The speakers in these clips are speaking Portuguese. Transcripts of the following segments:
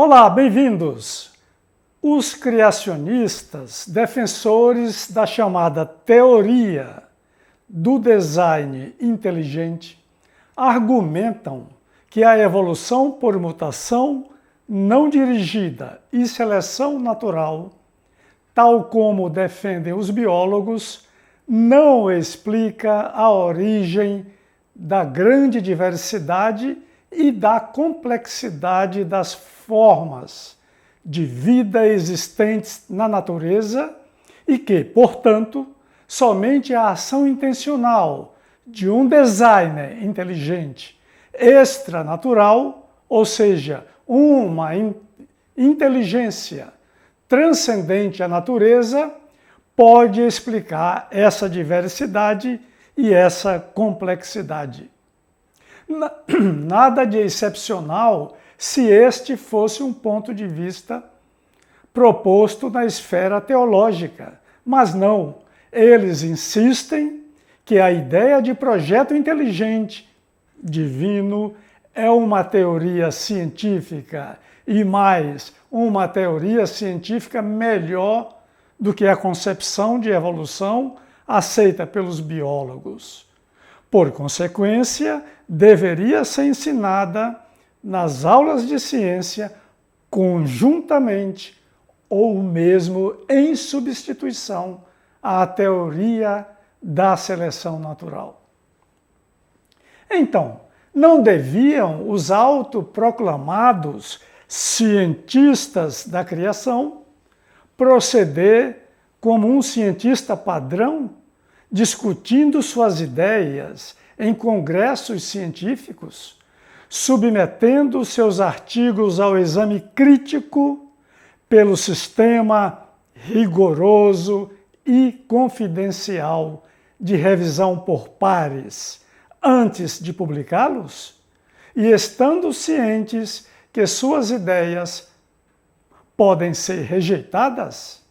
Olá, bem-vindos! Os criacionistas, defensores da chamada teoria do design inteligente, argumentam que a evolução por mutação não dirigida e seleção natural, tal como defendem os biólogos, não explica a origem da grande diversidade e da complexidade das formas de vida existentes na natureza e que, portanto, somente a ação intencional de um designer inteligente extranatural, ou seja, uma inteligência transcendente à natureza, pode explicar essa diversidade e essa complexidade. Nada de excepcional se este fosse um ponto de vista proposto na esfera teológica, mas não. Eles insistem que a ideia de projeto inteligente divino é uma teoria científica e mais, uma teoria científica melhor do que a concepção de evolução aceita pelos biólogos. Por consequência, deveria ser ensinada nas aulas de ciência conjuntamente ou mesmo em substituição à teoria da seleção natural. Então, não deviam os autoproclamados cientistas da criação proceder como um cientista padrão, discutindo suas ideias em congressos científicos, submetendo seus artigos ao exame crítico pelo sistema rigoroso e confidencial de revisão por pares antes de publicá-los, e estando cientes que suas ideias podem ser rejeitadas?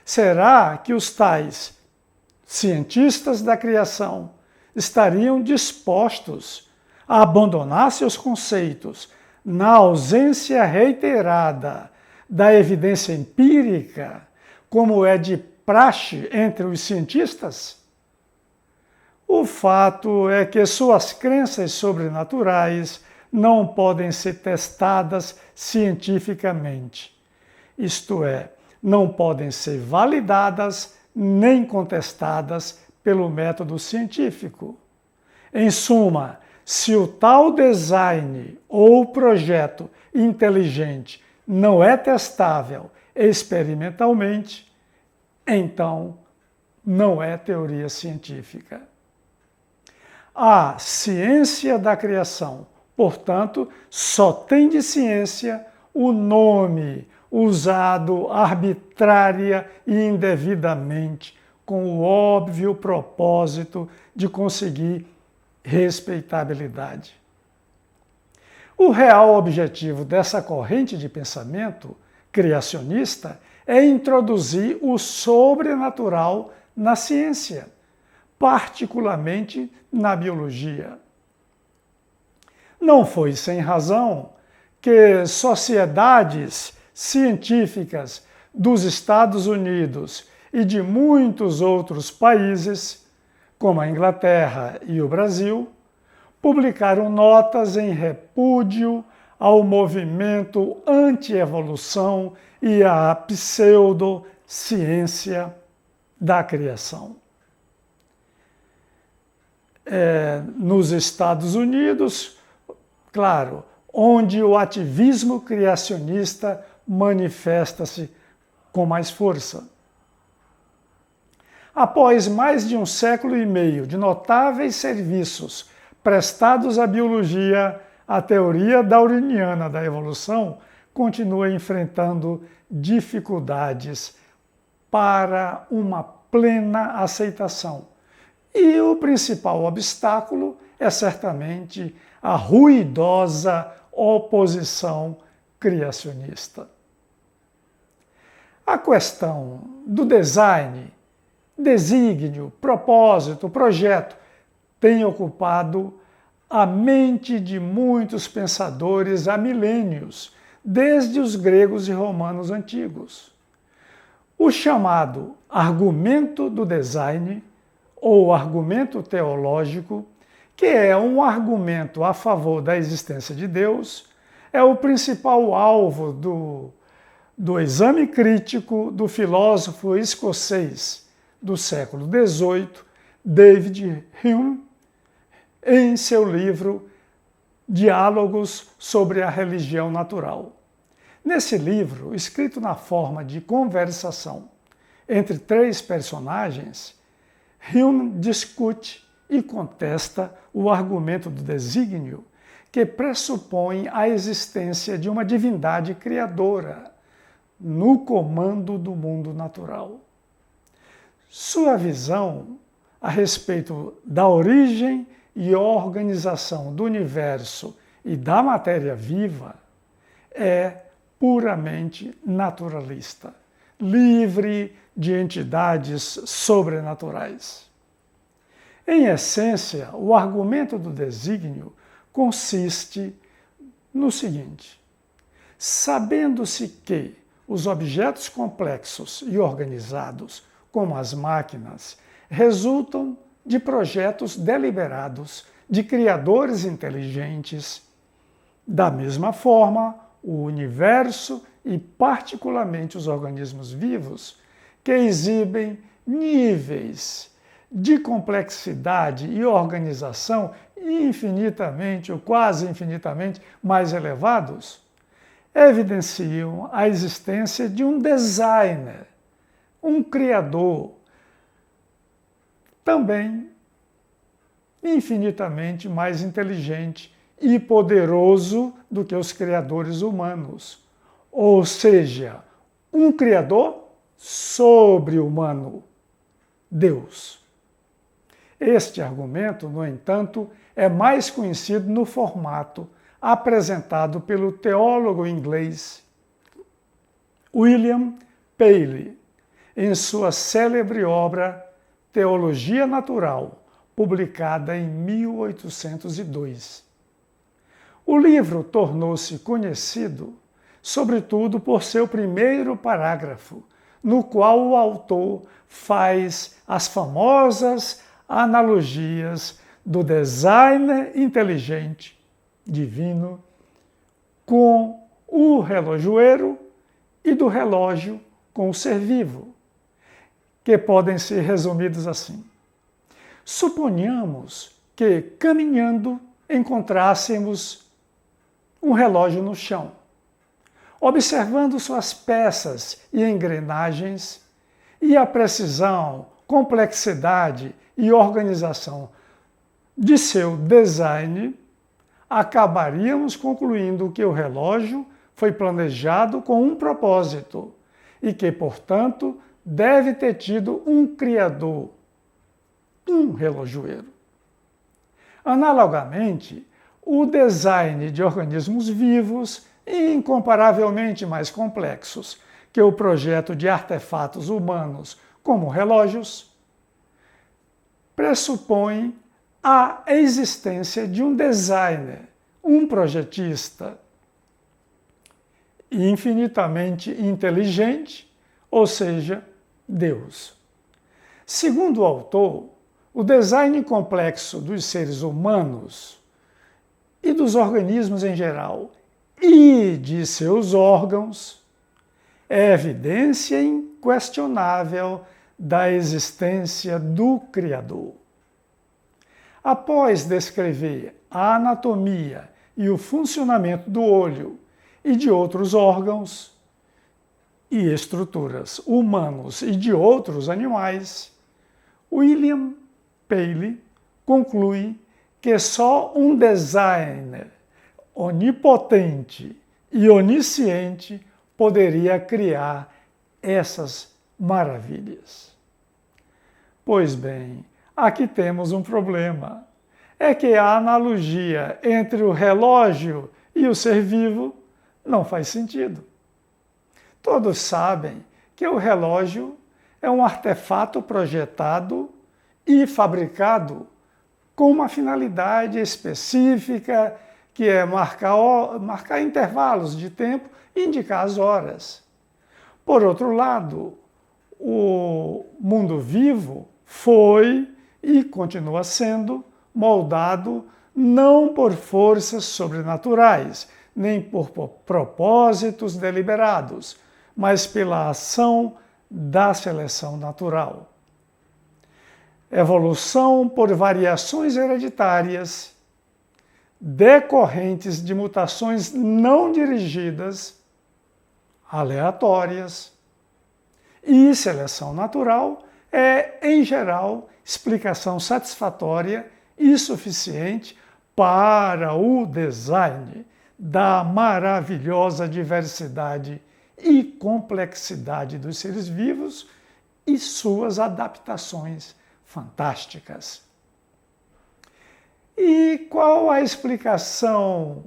Será que os tais cientistas da criação estariam dispostos a abandonar seus conceitos na ausência reiterada da evidência empírica, como é de praxe entre os cientistas? O fato é que suas crenças sobrenaturais não podem ser testadas cientificamente, isto é, não podem ser validadas nem contestadas pelo método científico. Em suma, se o tal design ou projeto inteligente não é testável experimentalmente, então não é teoria científica. A ciência da criação, portanto, só tem de ciência o nome usado arbitrária e indevidamente, com o óbvio propósito de conseguir respeitabilidade. O real objetivo dessa corrente de pensamento criacionista é introduzir o sobrenatural na ciência, particularmente na biologia. Não foi sem razão que sociedades científicas dos Estados Unidos e de muitos outros países, como a Inglaterra e o Brasil, publicaram notas em repúdio ao movimento anti-evolução e à pseudociência da criação. Nos Estados Unidos, claro, onde o ativismo criacionista manifesta-se com mais força. Após mais de um século e meio de notáveis serviços prestados à biologia, a teoria darwiniana da evolução continua enfrentando dificuldades para uma plena aceitação. E o principal obstáculo é certamente a ruidosa oposição criacionista. A questão do design, desígnio, propósito, projeto tem ocupado a mente de muitos pensadores há milênios, desde os gregos e romanos antigos. O chamado argumento do design, ou argumento teológico, que é um argumento a favor da existência de Deus, é o principal alvo do exame crítico do filósofo escocês do século XVIII, David Hume, em seu livro Diálogos sobre a Religião Natural. Nesse livro, escrito na forma de conversação entre três personagens, Hume discute e contesta o argumento do desígnio, que pressupõe a existência de uma divindade criadora no comando do mundo natural. Sua visão a respeito da origem e organização do universo e da matéria viva é puramente naturalista, livre de entidades sobrenaturais. Em essência, o argumento do desígnio consiste no seguinte: sabendo-se que os objetos complexos e organizados, como as máquinas, resultam de projetos deliberados de criadores inteligentes, da mesma forma, o universo e particularmente os organismos vivos, que exibem níveis de complexidade e organização infinitamente ou quase infinitamente mais elevados, evidenciam a existência de um designer, um criador, também infinitamente mais inteligente e poderoso do que os criadores humanos, ou seja, um criador sobre-humano, Deus. Este argumento, no entanto, é mais conhecido no formato apresentado pelo teólogo inglês William Paley, em sua célebre obra Teologia Natural, publicada em 1802. O livro tornou-se conhecido, sobretudo, por seu primeiro parágrafo, no qual o autor faz as famosas analogias do designer inteligente, divino, com o relojoeiro e do relógio com o ser vivo, que podem ser resumidos assim. Suponhamos que, caminhando, encontrássemos um relógio no chão. Observando suas peças e engrenagens e a precisão, complexidade e organização de seu design, acabaríamos concluindo que o relógio foi planejado com um propósito e que, portanto, deve ter tido um criador, um relojoeiro. Analogamente, o design de organismos vivos, incomparavelmente mais complexos que o projeto de artefatos humanos, como relógios, pressupõe a existência de um designer, um projetista infinitamente inteligente, ou seja, Deus. Segundo o autor, o design complexo dos seres humanos e dos organismos em geral e de seus órgãos é evidência inquestionável da existência do Criador. Após descrever a anatomia e o funcionamento do olho e de outros órgãos e estruturas humanos e de outros animais, William Paley conclui que só um designer onipotente e onisciente poderia criar essas maravilhas. Pois bem, aqui temos um problema. É que a analogia entre o relógio e o ser vivo não faz sentido. Todos sabem que o relógio é um artefato projetado e fabricado com uma finalidade específica que é marcar intervalos de tempo e indicar as horas. Por outro lado, o mundo vivo foi e continua sendo moldado não por forças sobrenaturais, nem por propósitos deliberados, mas pela ação da seleção natural. Evolução por variações hereditárias decorrentes de mutações não dirigidas, aleatórias, e seleção natural é, em geral, explicação satisfatória e suficiente para o design da maravilhosa diversidade e complexidade dos seres vivos e suas adaptações fantásticas. E qual a explicação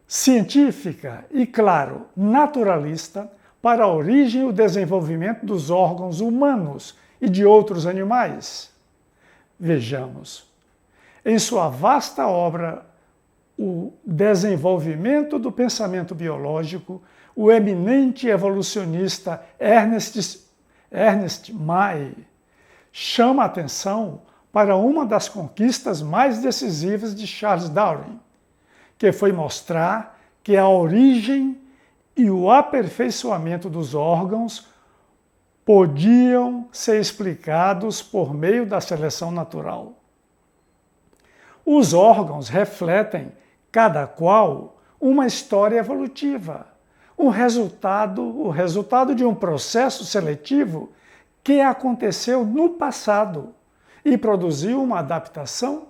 científica e, claro, naturalista para a origem e o desenvolvimento dos órgãos humanos e de outros animais? Vejamos. Em sua vasta obra, O Desenvolvimento do Pensamento Biológico, o eminente evolucionista Ernest May chama a atenção para uma das conquistas mais decisivas de Charles Darwin, que foi mostrar que a origem e o aperfeiçoamento dos órgãos podiam ser explicados por meio da seleção natural. Os órgãos refletem, cada qual, uma história evolutiva, o resultado de um processo seletivo que aconteceu no passado e produziu uma adaptação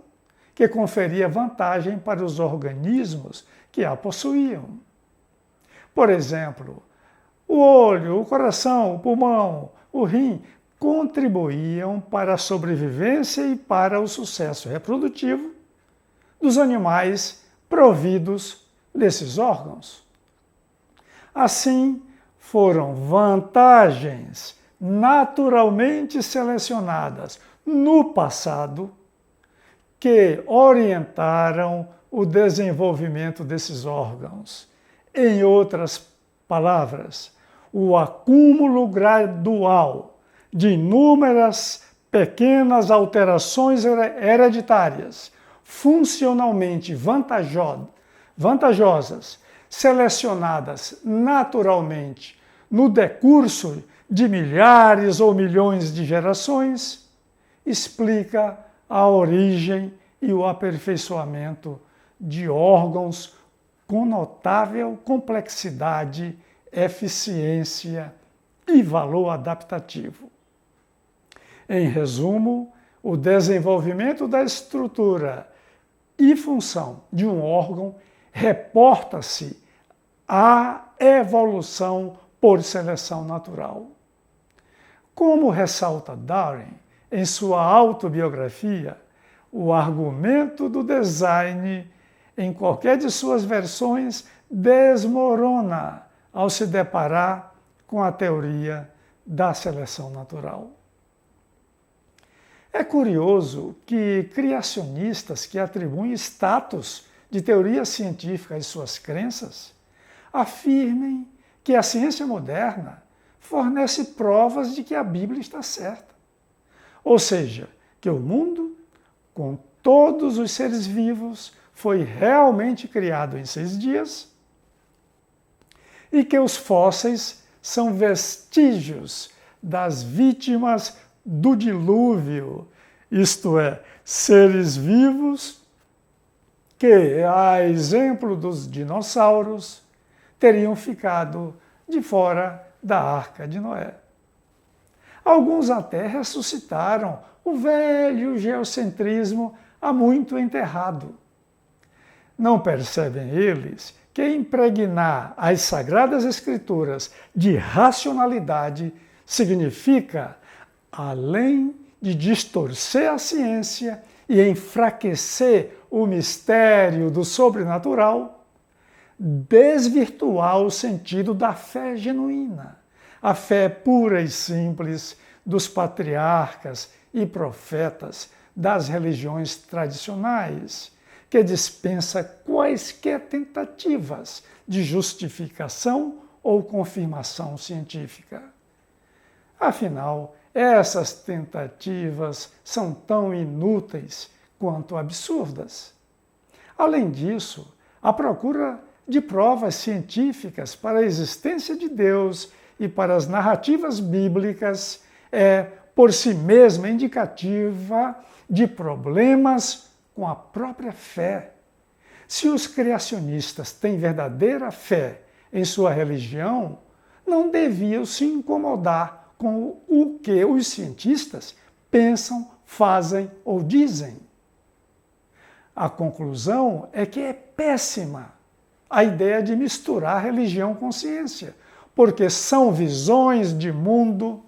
que conferia vantagem para os organismos que a possuíam. Por exemplo, o olho, o coração, o pulmão, o rim contribuíam para a sobrevivência e para o sucesso reprodutivo dos animais providos desses órgãos. Assim, foram vantagens naturalmente selecionadas no passado que orientaram o desenvolvimento desses órgãos. Em outras palavras, o acúmulo gradual de inúmeras pequenas alterações hereditárias funcionalmente vantajosas, selecionadas naturalmente no decurso de milhares ou milhões de gerações, explica a origem e o aperfeiçoamento de órgãos com notável complexidade, eficiência e valor adaptativo. Em resumo, o desenvolvimento da estrutura e função de um órgão reporta-se à evolução por seleção natural. Como ressalta Darwin em sua autobiografia, o argumento do design, em qualquer de suas versões, desmorona ao se deparar com a teoria da seleção natural. É curioso que criacionistas que atribuem status de teoria científica às suas crenças afirmem que a ciência moderna fornece provas de que a Bíblia está certa. Ou seja, que o mundo, com todos os seres vivos, foi realmente criado em 6 dias e que os fósseis são vestígios das vítimas do dilúvio, isto é, seres vivos que, a exemplo dos dinossauros, teriam ficado de fora da Arca de Noé. Alguns até ressuscitaram o velho geocentrismo há muito enterrado. Não percebem eles que impregnar as Sagradas Escrituras de racionalidade significa, além de distorcer a ciência e enfraquecer o mistério do sobrenatural, desvirtuar o sentido da fé genuína, a fé pura e simples dos patriarcas e profetas das religiões tradicionais, que dispensa quaisquer tentativas de justificação ou confirmação científica. Afinal, essas tentativas são tão inúteis quanto absurdas. Além disso, a procura de provas científicas para a existência de Deus e para as narrativas bíblicas é, por si mesma, indicativa de problemas com a própria fé. Se os criacionistas têm verdadeira fé em sua religião, não deviam se incomodar com o que os cientistas pensam, fazem ou dizem. A conclusão é que é péssima a ideia de misturar religião com ciência, porque são visões de mundo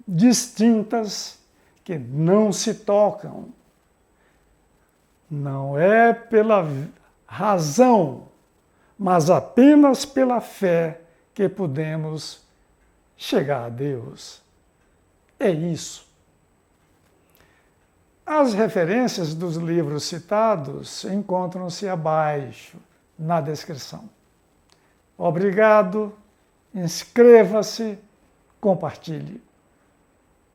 distintas que não se tocam. Não é pela razão, mas apenas pela fé que podemos chegar a Deus. É isso. As referências dos livros citados encontram-se abaixo, na descrição. Obrigado, inscreva-se, compartilhe.